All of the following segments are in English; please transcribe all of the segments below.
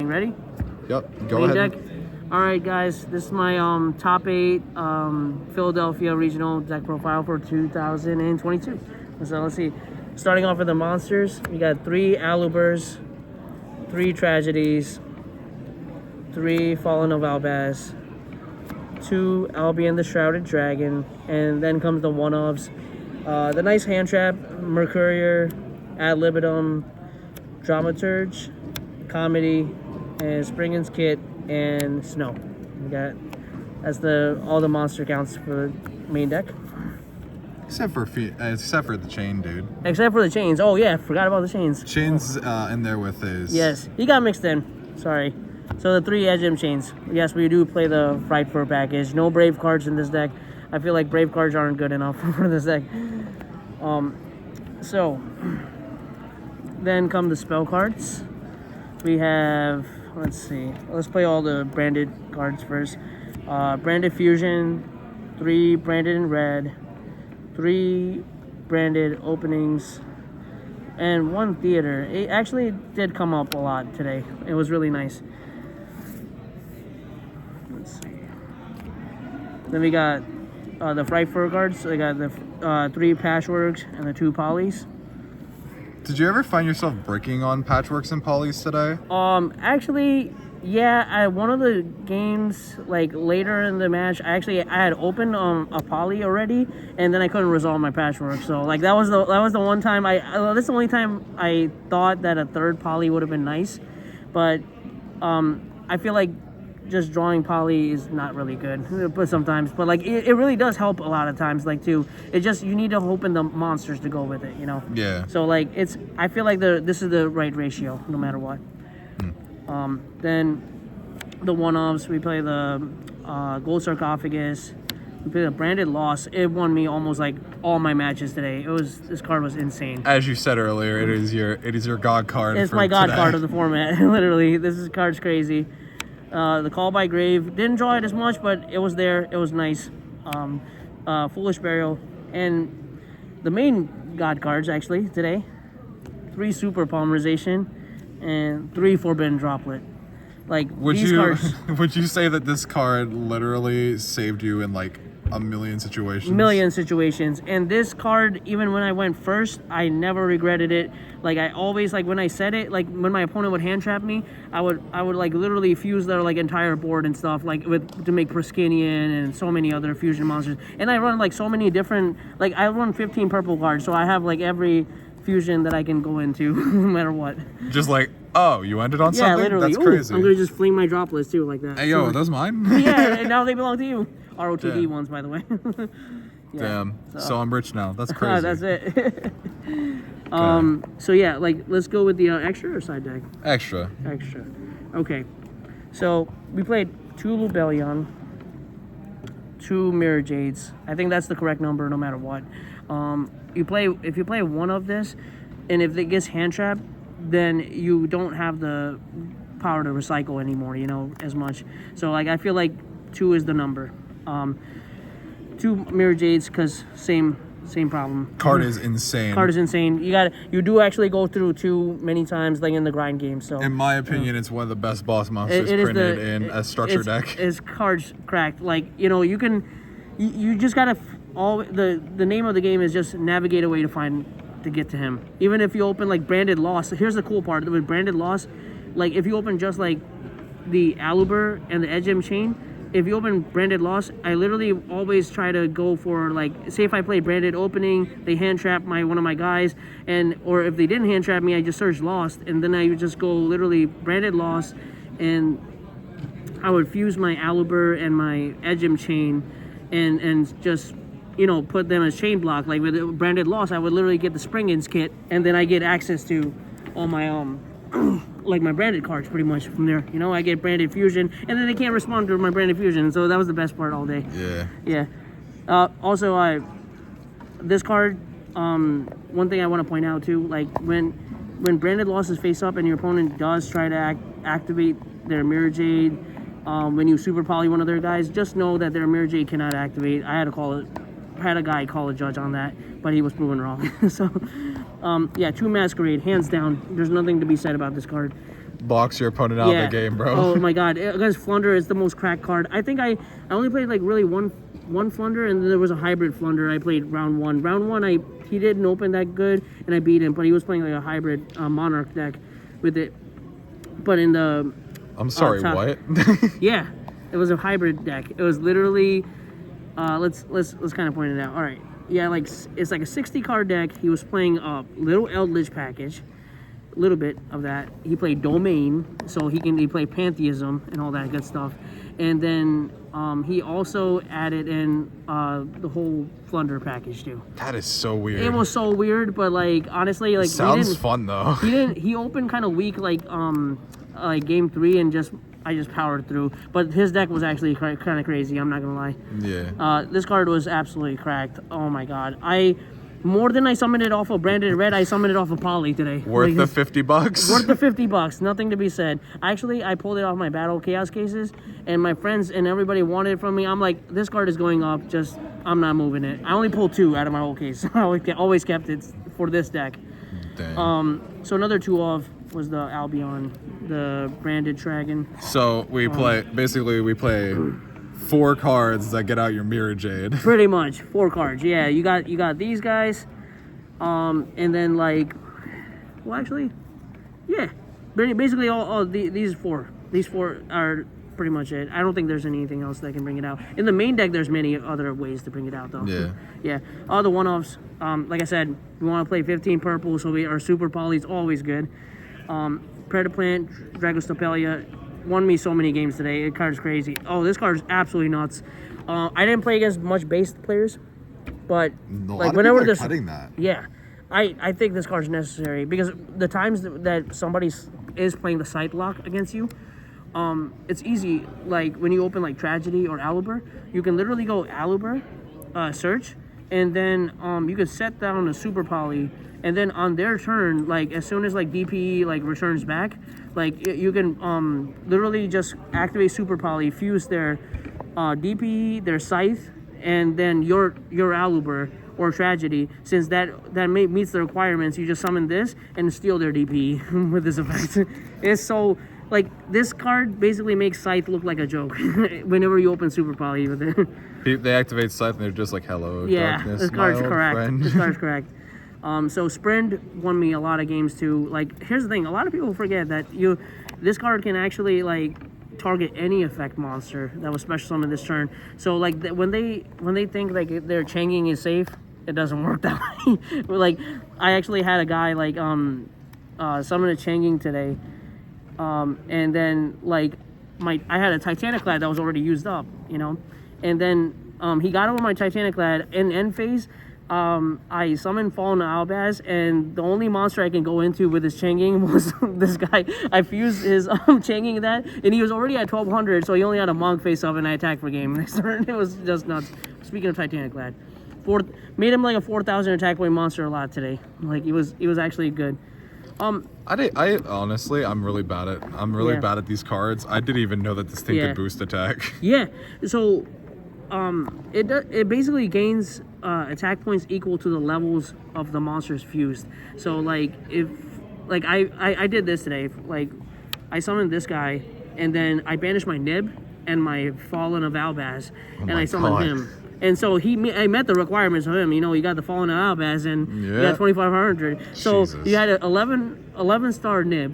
ready? Yep, go Main ahead. deck. All right, guys. This is my top 8 Philadelphia Regional deck profile for 2022. So let's see. Starting off with the monsters, we got 3 Alubers, 3 Tragedies, 3 Fallen of Albaz, 2 Albion the Shrouded Dragon, and then comes the one-offs. The nice hand trap, Mercurier, Ad Libitum, Dramaturge, Comedy, and Springen's Kit, and Snow. We got all the monster counts for the main deck. Except for the chain, dude. Except for the chains. Oh yeah, forgot about the chains. Chains in there with his. Yes, he got mixed in. Sorry. So the 3 Edgem chains. Yes, we do play the Fright Fur package. No Brave cards in this deck. I feel like Brave cards aren't good enough for this deck. So then come the spell cards. We have, let's see. Let's play all the branded cards first. Branded Fusion, 3 branded in red, 3 branded openings, and 1 theater. It actually did come up a lot today. It was really nice. Let's see. Then we got the Fright Fur cards. So we got the 3 Patchworks and the 2 Polys. Did you ever find yourself breaking on Patchworks and Polys today? Actually, yeah. At one of the games, like later in the match, I had opened a Poly already, and then I couldn't resolve my Patchwork. So like that was the one time that's the only time I thought that a 3rd Poly would have been nice, but I feel like just drawing Poly is not really good, but sometimes. But like it really does help a lot of times. Like too, it just you need to open the monsters to go with it, you know. Yeah. So like I feel like this is the right ratio no matter what. Then the one-offs, we play the Gold Sarcophagus. We play the Branded Loss. It won me almost like all my matches today. This card was insane. As you said earlier, it is your god card. It's my god card of the format. Literally, this card's crazy. The Call by Grave, didn't draw it as much, but it was there. It was nice. Foolish Burial, and the main god cards actually today. 3 Super Polymerization and 3 Forbidden Droplet. Like these cards. Would you say that this card literally saved you in like a million situations? Million situations. And this card, even when I went first, I never regretted it. Like I always, like when I said it, like when my opponent would hand trap me, I would like literally fuse their like entire board and stuff, like to make Priskinian and so many other fusion monsters. And I run like so many different, like I run 15 purple cards, so I have like every fusion that I can go into no matter what. Just like, oh, you ended on something? Literally. That's crazy. I'm gonna just fling my droplets too like that. Hey yo, are those mine? Yeah, and now they belong to you. ROTD ones, by the way. Yeah, damn. So I'm rich now. That's crazy. That's it. So yeah, like let's go with the extra or side deck? Extra. Okay. So we played 2 Lubellion, 2 Mirror Jades. I think that's the correct number no matter what. If you play one of this, and if it gets hand trapped, then you don't have the power to recycle anymore, you know, as much. So like I feel like 2 is the number. 2 Mirror Jades, because same problem. Card is insane. You do actually go through 2 many times, like in the grind game. So in my opinion, it's one of the best boss monsters printed in a structure deck. It's cards cracked. Like, you know, you just gotta the name of the game is just navigate a way to get to him. Even if you open like Branded Loss. Here's the cool part with Branded Loss. Like if you open just like the Aluber and the Edgem chain, if you open Branded Loss, I literally always try to go for, like, say if I play Branded Opening, they hand trap one of my guys, or if they didn't hand trap me, I just search Lost, and then I would just go literally Branded Loss, and I would fuse my Aluber and my Edgem chain, and just, you know, put them as chain block. Like with Branded Loss, I would literally get the Springen's Kit, and then I get access to all my like my branded cards pretty much from there. You know, I get Branded Fusion, and then they can't respond to my Branded Fusion, so that was the best part all day. Yeah. Also, this card, one thing I want to point out too, like when Branded Loss is face up and your opponent does try to activate their Mirror Jade, when you super poly one of their guys, just know that their Mirror Jade cannot activate. I had a guy call a judge on that, but he was proven wrong. So yeah, 2 Masquerade, hands down. There's nothing to be said about this card. box your opponent out of the game, bro. Oh my god, against Flunder is the most cracked card. I think I only played like really one Flunder, and then there was a hybrid Flunder. I played round one. Round one, he didn't open that good, and I beat him. But he was playing like a hybrid Monarch deck with it. But in the I'm sorry, what? Yeah, it was a hybrid deck. It was literally let's kind of point it out. All right, yeah, like it's like a 60 card deck. He was playing a little Eldritch package. Little bit of that. He played Domain, so he played Pantheism and all that good stuff. And then he also added in the whole Flunder package too. That is so weird. It was so weird, but like honestly, like sounds fun though. He opened kind of weak like game 3 and I just powered through. But his deck was actually kind of crazy. I'm not gonna lie. Yeah. This card was absolutely cracked. Oh my god. More than I summoned it off of Branded Red, I summoned it off of Poly today. Worth the $50? Worth the $50. Nothing to be said. Actually, I pulled it off my Battle Chaos cases, and my friends and everybody wanted it from me. I'm like, this card is going up. I'm not moving it. I only pulled 2 out of my whole case. I always kept it for this deck. Dang. So another 2 off was the Albion, the Branded Dragon. So we play 4 cards that get out your Mirror Jade. Pretty much 4 cards. Yeah, you got these guys, and then like, well, actually, yeah, basically all these four are pretty much it. I don't think there's anything else that can bring it out. In the main deck, there's many other ways to bring it out though. Yeah. Yeah. All the one-offs. Like I said, we want to play 15 purple, so our Super Poly's always good. Predaplant, Dragostopelia. Won me so many games today. It card's crazy. Oh, this card's absolutely nuts. I didn't play against much base players, but like whenever there's cutting that. Yeah, I think this card's necessary because the times that somebody is playing the Sight Lock against you, it's easy. Like when you open like Tragedy or Aluber, you can literally go Aluber, search, and then you can set down a Super Poly, and then on their turn, like as soon as like DPE like returns back, like you can literally just activate Super Poly, fuse their DPE, their Scythe, and then your Aluber or Tragedy. Since that meets the requirements, you just summon this and steal their DPE with this effect. It's so like this card basically makes Scythe look like a joke whenever you open Super Poly with it. They activate Scythe and they're just like, hello, darkness, this card's my old correct. friend. This card's correct. So Sprint won me a lot of games too. Like, here's the thing: a lot of people forget that this card can actually like target any effect monster that was special summoned this turn. So like when they think like their Changing is safe, it doesn't work that way. Like I actually had a guy like summon a Changing today, and then like I had a Titaniclad that was already used up, and then he got over my Titaniclad in end phase. I summoned Fallen Albaz, and the only monster I can go into with his Changing was this guy. I fused his Changing that, and he was already at 1200, so he only had a Monk face up, and I attacked for game. It was just nuts. Speaking of Titaniclad, made him like a 4000 attack point monster a lot today. Like he was actually good. I honestly, I'm really bad at these cards. I didn't even know that this thing could boost attack. Yeah, so it basically gains attack points equal to the levels of the monsters fused. So like if like I did this today, like I summoned this guy and then I banished my Nib and my Fallen of Albaz, and I summoned him. And so I met the requirements of him. You got the Fallen of Albaz and you got 2500. So you had an 11 star Nib,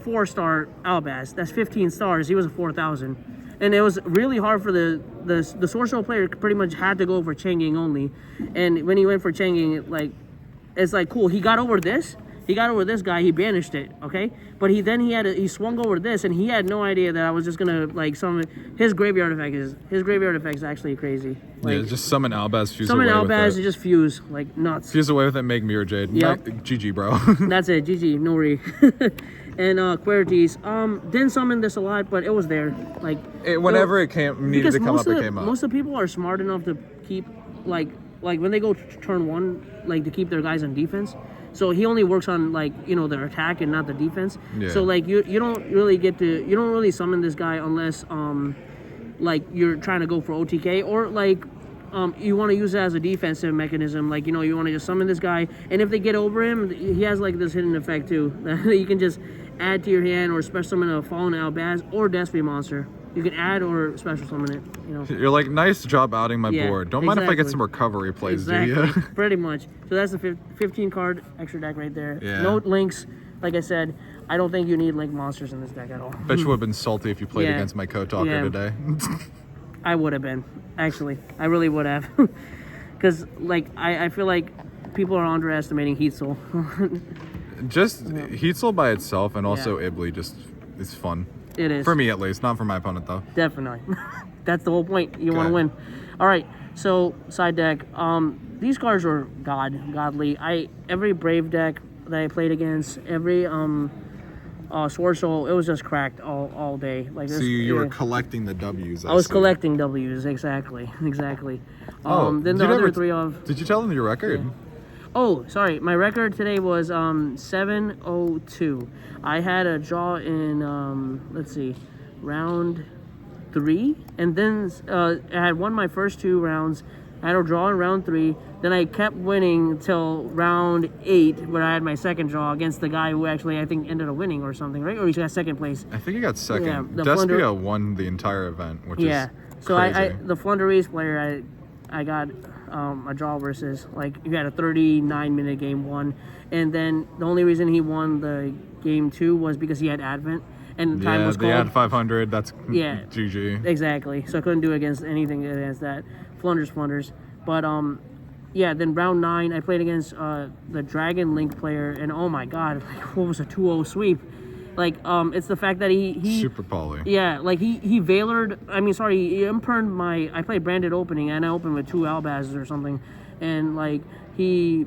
4-star Albaz. That's 15 stars. He was a 4000. And it was really hard for the Sorcerer player. Pretty much had to go for Changing only. And when he went for Changing, it's like cool. He got over this. He got over this guy. He banished it. Okay, but he swung over this, and he had no idea that I was just gonna like summon his graveyard effect. His graveyard effect is actually crazy. Like, just summon Albaz, fuse summon away Albaz with it. and just fuse like nuts. Fuse away with it, make Mirror Jade. Yep. GG, bro. That's it. GG. No re. And Querities, didn't summon this a lot, but it was there. Like whenever it needed to come up, it came up. Most of the people are smart enough to keep like when they go turn 1, like to keep their guys on defense. So he only works on their attack and not the defense. Yeah. So like you don't really summon this guy unless like you're trying to go for OTK or like you want to use it as a defensive mechanism. Like you want to just summon this guy, and if they get over him, he has like this hidden effect too that you can just add to your hand or special summon a fallen Albaz or despia monster. You can add or special summon it. You know. You're like, nice job outing my board. Don't mind if I get some recovery plays, do you? Pretty much. So that's the 15 card extra deck right there. Yeah. No links. Like I said, I don't think you need link monsters in this deck at all. Bet you would have been salty if you played against my co-talker today. I would have been, actually. I really would have. Because, like, I feel like people are underestimating Heat Soul. Just Heat Soul by itself and also Ibli just is fun. It is. For me, at least. Not for my opponent, though. Definitely. That's the whole point. You want to win. All right. So, side deck. These cards were godly. Every Brave deck that I played against, every Sword Soul, it was just cracked all day. Like this, so you were collecting the W's. I was collecting W's, exactly. Then the other three of... Did you tell them your record? Yeah. Oh, sorry. My record today was 702. I had a draw in, let's see, round 3. And then I had won my first 2 rounds. I had a draw in round 3. Then I kept winning till round 8, where I had my second draw against the guy who actually, I think, ended up winning or something, right? Or he got second place. I think he got second. Yeah, Despia won the entire event, which is so crazy. the Flunderies player, I got a draw versus, like, he had a 39-minute game 1. And then the only reason he won the game 2 was because he had Advent. And the time was called. Yeah, they had 500. That's GG. Exactly. So I couldn't do anything against that. Flunders. But, then round 9, I played against the Dragon Link player. And, oh, my God. Like, what was a 2-0 sweep? Like, it's the fact that he super poly. Yeah, like he Veilered, he imperned I played Branded Opening, and I opened with 2 Albazes or something. And, like, I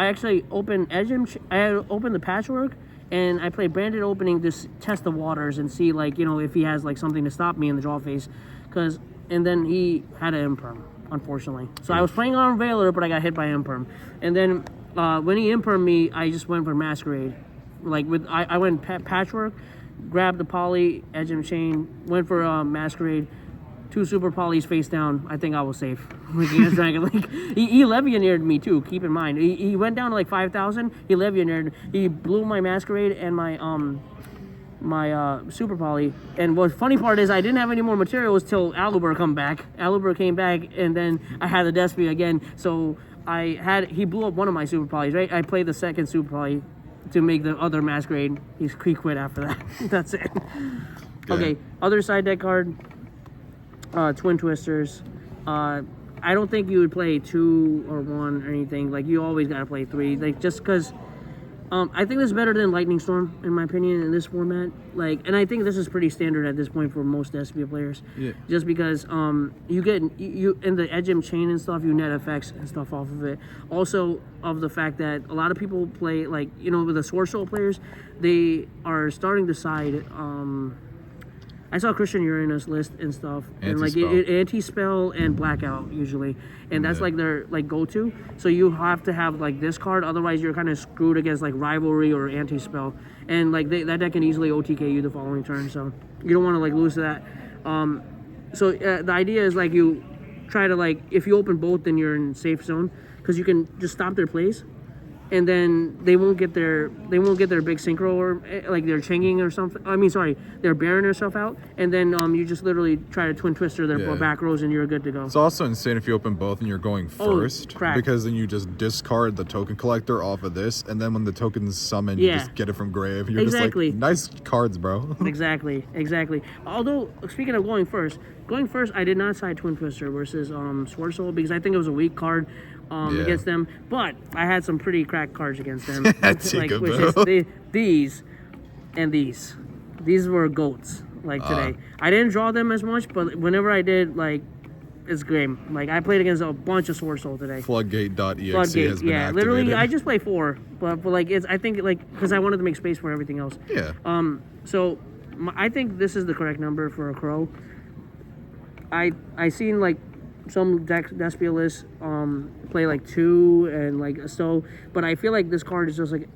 actually opened I opened the Patchwork, and I played Branded Opening to test the waters and see, like, if he has, like, something to stop me in the draw phase. And then he had an Imperm, unfortunately. So I was playing on Veiler, but I got hit by Imperm. And then when he Impermed me, I just went for Masquerade. Like, I went Patchwork, grabbed the Poly, Edge and Chain, went for Masquerade, 2 Super Polys face down. I think I was safe. Against Dragon Link. He Legionnaires me too, keep in mind. He went down to like 5,000, he Legionnaires. He blew my Masquerade and my Super Poly. And what funny part is I didn't have any more materials till Aluber came back, and then I had the Despia again. So he blew up one of my Super Polys, right? I played the second Super Poly to make the other Masquerade. He quit after that. That's it. Okay, other side deck card, Twin Twisters. I don't think you would play 2 or 1 or anything. Like, you always gotta play 3. Like, just because I think this is better than Lightning Storm, in my opinion, in this format. Like, and I think this is pretty standard at this point for most Despia players. Yeah. Just because you get you in the Edge Chain and stuff, you net effects and stuff off of it. Also, of the fact that a lot of people play, like, with the Sword Soul players, they are starting to side. I saw Christian Uranus list and stuff, and like anti-spell and blackout usually, and that's like their go-to. So you have to have like this card, otherwise you're kind of screwed against like rivalry or anti-spell, and like that deck can easily OTK you the following turn. So you don't want to like lose to that. So the idea is like you try to like if you open both, then you're in safe zone because you can just stop their plays. And then they won't get their big synchro or like their changing or something. They're bearing herself out, and then you just literally try to Twin Twister their back rows, and you're good to go. It's also insane if you open both and you're going first, because then you just discard the token collector off of this, and then when the tokens summon, you just get it from grave. You're just like, nice cards, bro. Exactly. Although speaking of going first, I did not side Twin Twister versus Sword Soul because I think it was a weak card. Against them, but I had some pretty cracked cards against them. These and these. These were goats. Like today, I didn't draw them as much, but whenever I did, like, it's game. Like I played against a bunch of Sword Soul today. Floodgate.exe has been activated. Literally, I just play 4, but like I think like because I wanted to make space for everything else. Yeah. So I think this is the correct number for a Crow. I seen like some Despia lists play like 2 and like so, but I feel like this card is just like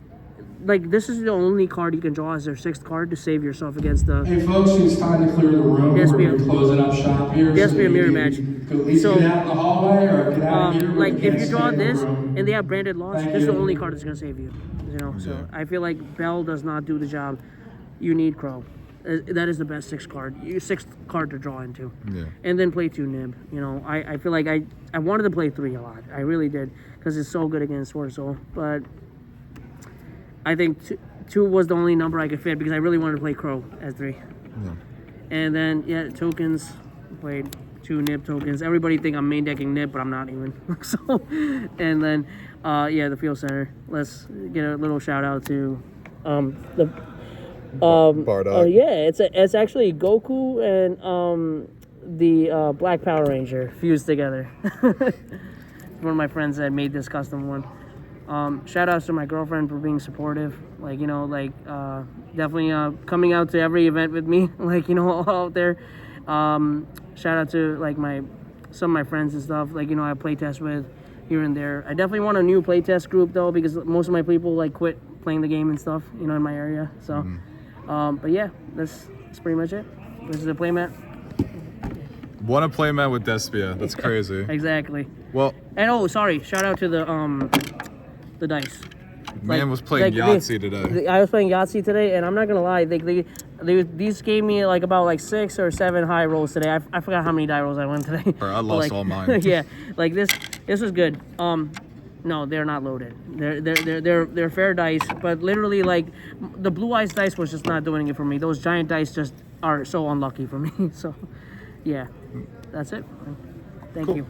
like this is the only card you can draw as their 6th card to save yourself against the. Hey folks, it's time to clear the room. We're going to close it up shop here. Despia mirror match. At least get out in the hallway or get out of here. Like if you draw this and they have branded loss, this is the only card that's gonna save you. You know, so I feel like Bell does not do the job. You need Crow. That is the best 6th card. 6th card to draw into. Yeah. And then play 2 Nib. You know, I feel like I wanted to play 3 a lot. I really did because it's so good against Sword Soul. But I think 2 was the only number I could fit because I really wanted to play Crow as 3. Yeah. And then tokens, played 2 Nib tokens. Everybody think I'm main decking Nib, but I'm not even. So, and then the field center. Let's get a little shout out to the. Bardock. It's actually Goku and the Black Power Ranger fused together. One of my friends that made this custom one. Shout outs to my girlfriend for being supportive. Like, you know, like definitely coming out to every event with me. Like, you know, out there. Shout out to like some of my friends and stuff. Like, you know, I play test with here and there. I definitely want a new playtest group though because most of my people like quit playing the game and stuff. You know, in my area. So. But yeah, that's pretty much it. This is the playmat. Won a playmat with Despia. That's crazy. Exactly. Well, and sorry, shout out to the dice. Man was playing Yahtzee today. I was playing Yahtzee today, and I'm not gonna lie, these gave me like about 6 or 7 high rolls today. I forgot how many die rolls I won today. I lost all mine. Yeah, like this was good. No, they're not loaded. They're fair dice, but literally like the blue ice dice was just not doing it for me. Those giant dice just are so unlucky for me. So, yeah, that's it. Thank you.